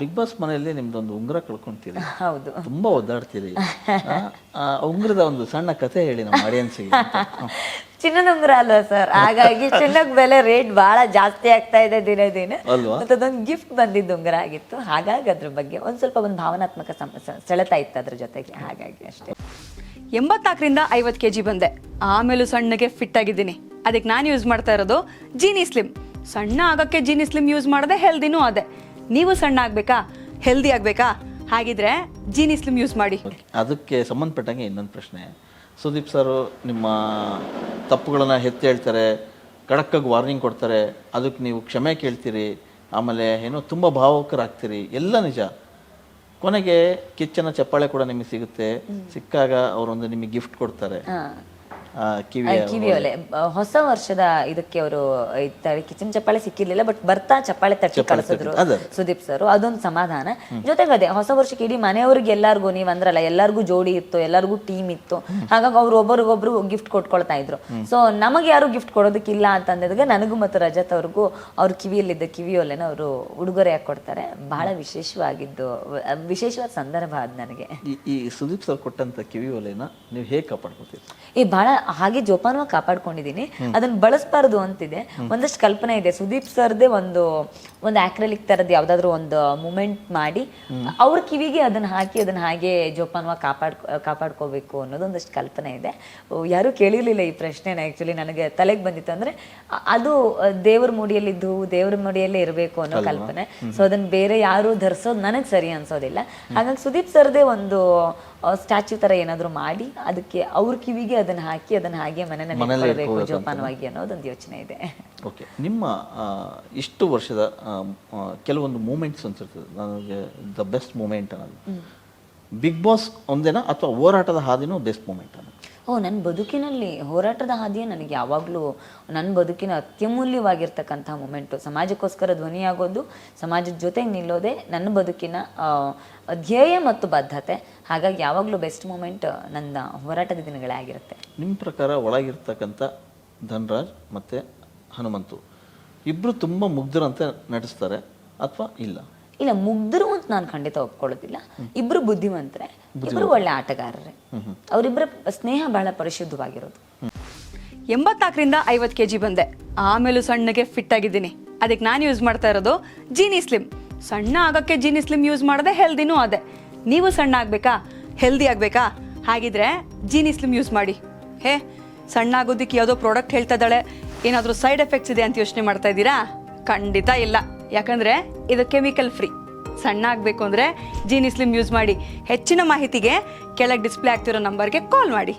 Big boss ಮನೆಯಲ್ಲಿ ನಿಮ್ದೊಂದು ಉಂಗುರ ಕಳ್ಕೊಂತೀರಿ, ಹೌದು, ತುಂಬಾ ಒದ್ದಾಡ್ತೀರಿ. ಉಂಗುರದ ಒಂದು ಸಣ್ಣ ಕಥೆ ಹೇಳಿ ನಮ್ಮ ಆಡಿಯನ್ಸ್ಗೆ. ಚಿನ್ನದ ಉಂಗುರ ಅಲ್ವಾ ಸರ್, ಹಾಗಾಗಿ ಚಿನ್ನದ ಬೆಲೆ ರೇಟ್ ಬಹಳ ಜಾಸ್ತಿ ಆಗ್ತಾ ಇದೆ ದಿನ ದಿನ. ಮತ್ತೆ ಅದೊಂದು ಗಿಫ್ಟ್ ಬಂದಿದ್ದು ಉಂಗುರ ಆಗಿತ್ತು, ಹಾಗಾಗಿ ಅದ್ರ ಬಗ್ಗೆ ಒಂದ್ ಸ್ವಲ್ಪ ಒಂದು ಭಾವನಾತ್ಮಕ ಸೆಳೆತ ಇತ್ತು ಅದ್ರ ಜೊತೆಗೆ, ಹಾಗಾಗಿ ಅಷ್ಟೇ. 84ರಿಂದ 50 kg ಬಂದೆ, ಆಮೇಲೂ ಸಣ್ಣಗೆ ಫಿಟ್ ಆಗಿದ್ದೀನಿ. ಅದಕ್ಕೆ ನಾನು ಯೂಸ್ ಮಾಡ್ತಾ ಇರೋದು ಜೀನಿ ಸ್ಲಿಮ್. ಸಣ್ಣ ಆಗಕ್ಕೆ ಜೀನಿ ಸ್ಲಿಮ್ ಯೂಸ್ ಮಾಡದೆ ಹೆಲ್ದಿನೂ ಅದೇ. ನೀವು ಸಣ್ಣ ಆಗ್ಬೇಕಾ, ಹೆಲ್ದಿ ಆಗ್ಬೇಕಾ, ಹಾಗಿದ್ರೆ ಜೀನಿ ಸ್ಲಿಮ್ ಯೂಸ್ ಮಾಡಿ. ಅದಕ್ಕೆ ಸಂಬಂಧಪಟ್ಟಂಗೆ ಇನ್ನೊಂದು ಪ್ರಶ್ನೆ. ಸುದೀಪ್ ಸರ್ ನಿಮ್ಮ ತಪ್ಪುಗಳನ್ನ ಎತ್ತಿ ಹೇಳ್ತಾರೆ, ಖಡಕ್ಕಾಗಿ ವಾರ್ನಿಂಗ್ ಕೊಡ್ತಾರೆ, ಅದಕ್ಕೆ ನೀವು ಕ್ಷಮೆ ಕೇಳ್ತೀರಿ, ಆಮೇಲೆ ಏನೋ ತುಂಬ ಭಾವುಕರಾಗ್ತೀರಿ, ಎಲ್ಲ ನಿಜ. ಕೊನೆಗೆ ಕಿಚ್ಚನ ಚಪ್ಪಾಳೆ ಕೂಡ ನಿಮಗೆ ಸಿಗುತ್ತೆ. ಸಿಕ್ಕಾಗ ಅವರೊಂದು ನಿಮಗೆ ಗಿಫ್ಟ್ ಕೊಡ್ತಾರೆ, ಕಿವಿಯೋಲೆ. ಹೊಸ ವರ್ಷದ ಇದಕ್ಕೆ ಅವರು ಕಿಚನ್ ಚಪ್ಪಾಳೆ ಸಿಕ್ಕಿರ್ಲಿಲ್ಲ, ಬಟ್ ಬರ್ತಾ ಚಪ್ಪಾಳೆ ತಟ್ಟಿ ಕಳಿಸಿದ್ರು ಸುದೀಪ್ ಸರ್. ಅದೊಂದು ಸಮಾಧಾನ. ಜೊತೆಗೆ ಅದೇ ಹೊಸ ವರ್ಷಕ್ಕೆ ಇಡೀ ಮನೆಯವ್ರಿಗೆ ಎಲ್ಲಾರ್ಗು, ನೀವ್ ಅಂದ್ರಲ್ಲ ಎಲ್ಲಾರ್ಗು ಜೋಡಿ ಇತ್ತು, ಎಲ್ಲಾರ್ಗು ಟೀಮ್ ಇತ್ತು, ಹಾಗಾಗಿ ಅವ್ರು ಒಬ್ಬರಿಗೊಬ್ರು ಗಿಫ್ಟ್ ಕೊಟ್ಕೊಳ್ತಾ ಇದ್ರು. ಸೊ ನಮಗೆ ಯಾರು ಗಿಫ್ಟ್ ಕೊಡೋದಕ್ಕಿಲ್ಲ ಅಂತಂದಾಗ ನನಗೂ ಮತ್ತು ರಜತ್ ಅವ್ರಿಗೂ ಅವ್ರ ಕಿವಿಯಲ್ಲಿದ್ದ ಕಿವಿಯೋಲೆನ ಅವರು ಉಡುಗೊರೆಯಾಗಿ ಕೊಡ್ತಾರೆ. ಬಹಳ ವಿಶೇಷವಾದ ಸಂದರ್ಭ ಅದು ನನಗೆ. ಈ ಸುದೀಪ್ ಸರ್ ಕೊಟ್ಟಂತ ಕಿವಿಯೋಲೆನ ನೀವು ಹೇಗೆ ಕಾಪಾಡ್ಕೊತೀರಿ? ಬಹಳ ಹಾಗೆ ಜೋಪಾನವಾಗಿ ಕಾಪಾಡ್ಕೊಂಡಿದ್ದೀನಿ. ಅದನ್ನ ಬಳಸಬಾರ್ದು ಅಂತಿದೆ, ಒಂದಷ್ಟು ಕಲ್ಪನೆ ಇದೆ. ಸುದೀಪ್ ಸರ್ದೇ ಒಂದು ಆಕ್ರೆಲಿಕ್ ತರದ್ ಯಾವ್ದಾದ್ರು ಒಂದು ಮೂಮೆಂಟ್ ಮಾಡಿ ಅವ್ರ ಕಿವಿಗೆ ಅದನ್ನ ಹಾಕಿ ಅದನ್ನ ಹಾಗೆ ಜೋಪಾನವಾಗಿ ಕಾಪಾಡ್ಕೋಬೇಕು ಅನ್ನೋದೊಂದಷ್ಟು ಕಲ್ಪನೆ ಇದೆ. ಯಾರು ಕೇಳಿರ್ಲಿಲ್ಲ ಈ ಪ್ರಶ್ನೆನ. ಆಕ್ಚುಲಿ ನನಗೆ ತಲೆಗೆ ಬಂದಿತ್ತು ಅಂದ್ರೆ ಅದು ದೇವ್ರ ಮುಡಿಯಲ್ಲಿದ್ದು ದೇವ್ರ ಮುಡಿಯಲ್ಲೇ ಇರಬೇಕು ಅನ್ನೋ ಕಲ್ಪನೆ. ಸೊ ಅದನ್ನ ಬೇರೆ ಯಾರು ಧರಿಸೋದು ನನಗೆ ಸರಿ ಅನ್ಸೋದಿಲ್ಲ. ಹಾಗಾಗಿ ಸುದೀಪ್ ಸರ್ದೇ ಒಂದು ಸ್ಟ್ಯಾಚ್ಯೂ ತರ ಏನಾದ್ರು ಮಾಡಿ ಅದಕ್ಕೆ ಅವ್ರ ಕಿವಿಗೆ ಅದನ್ನ ಹಾಕಿ ಅದನ್ನ ಹಾಗೆ ಮನೆಯಲ್ಲಿ ಜೋಪಾನವಾಗಿ ಅನ್ನೋದೊಂದು ಯೋಚನೆ ಇದೆ. ಓಕೆ, ನಿಮ್ಮ ಇಷ್ಟು ವರ್ಷದ ಕೆಲವೊಂದು ಮೂಮೆಂಟ್ಸ್ ಅನ್ಸಿರ್ತದೆ ನನಗೆ ದ ಬೆಸ್ಟ್ ಮೂಮೆಂಟ್ ಅನ್ನೋದು ಬಿಗ್ ಬಾಸ್ ಒಂದೇನಾ ಅಥವಾ ಹೋರಾಟದ ಹಾದಿನೂ ಬೆಸ್ಟ್ ಮೂಮೆಂಟ್ ಅನ್ನೋದು? ನನ್ನ ಬದುಕಿನಲ್ಲಿ ಹೋರಾಟದ ಹಾದಿಯೇ ನನಗೆ ಯಾವಾಗಲೂ ನನ್ನ ಬದುಕಿನ ಅತ್ಯಮೂಲ್ಯವಾಗಿರ್ತಕ್ಕಂಥ ಮೂಮೆಂಟು. ಸಮಾಜಕ್ಕೋಸ್ಕರ ಧ್ವನಿಯಾಗೋದು, ಸಮಾಜದ ಜೊತೆಗೆ ನಿಲ್ಲೋದೇ ನನ್ನ ಬದುಕಿನ ಧ್ಯೇಯ ಮತ್ತು ಬದ್ಧತೆ. ಹಾಗಾಗಿ ಯಾವಾಗಲೂ ಬೆಸ್ಟ್ ಮೂಮೆಂಟ್ ನನ್ನ ಹೋರಾಟದ ದಿನಗಳೇ ಆಗಿರುತ್ತೆ. ನಿಮ್ಮ ಪ್ರಕಾರ ಒಳಗಿರ್ತಕ್ಕಂಥ ಧನರಾಜ್ ಮತ್ತು ಹನುಮಂತು ಇಬ್ಬರು ತುಂಬ ಮುಗ್ಧರಂತೆ ನಟಿಸ್ತಾರೆ ಅಥವಾ ಇಲ್ಲ? ಇಲ್ಲ, ಮುಗ್ಧರು ಅಂತ ನಾನು ಖಂಡಿತ ಒಪ್ಕೊಳ್ಳೋದಿಲ್ಲ. ಇಬ್ರು ಬುದ್ಧಿವಂತರೆ, ಇಬ್ರು ಒಳ್ಳೆ ಆಟಗಾರರೇ. ಅವರಿಬ್ಬರ ಸ್ನೇಹ ಬಹಳ ಪರಿಶುದ್ಧವಾಗಿರೋದು. 84ರಿಂದ 50 kg ಬಂದೆ, ಆಮೇಲೂ ಸಣ್ಣಗೆ ಫಿಟ್ ಆಗಿದ್ದೀನಿ. ಅದಕ್ಕೆ ನಾನು ಯೂಸ್ ಮಾಡ್ತಾ ಇರೋದು ಜೀನಿ ಸ್ಲಿಮ್. ಸಣ್ಣ ಆಗಕ್ಕೆ ಜೀನಿ ಸ್ಲಿಮ್ ಯೂಸ್ ಮಾಡದೆ ಹೆಲ್ದಿನೂ ಅದೇ. ನೀವು ಸಣ್ಣ ಆಗ್ಬೇಕಾ, ಹೆಲ್ದಿ ಆಗ್ಬೇಕಾ, ಹಾಗಿದ್ರೆ ಜೀನಿ ಸ್ಲಿಮ್ ಯೂಸ್ ಮಾಡಿ. ಸಣ್ಣ ಆಗೋದಕ್ಕೆ ಯಾವುದೋ ಪ್ರಾಡಕ್ಟ್ ಹೇಳ್ತಾ ಇದ್ದಾಳೆ, ಏನಾದರೂ ಸೈಡ್ ಎಫೆಕ್ಟ್ಸ್ ಇದೆ ಅಂತ ಯೋಚನೆ ಮಾಡ್ತಾ ಇದ್ದೀರಾ? ಖಂಡಿತ ಇಲ್ಲ, ಯಾಕಂದ್ರೆ ಇದು ಕೆಮಿಕಲ್ ಫ್ರೀ. ಸಣ್ಣ ಆಗಬೇಕು ಅಂದರೆ ಜೀನಿ ಸ್ಲಿಮ್ ಯೂಸ್ ಮಾಡಿ. ಹೆಚ್ಚಿನ ಮಾಹಿತಿಗೆ ಕೆಳಗೆ ಡಿಸ್ಪ್ಲೇ ಆಗ್ತಿರೋ ನಂಬರ್ಗೆ ಕಾಲ್ ಮಾಡಿ.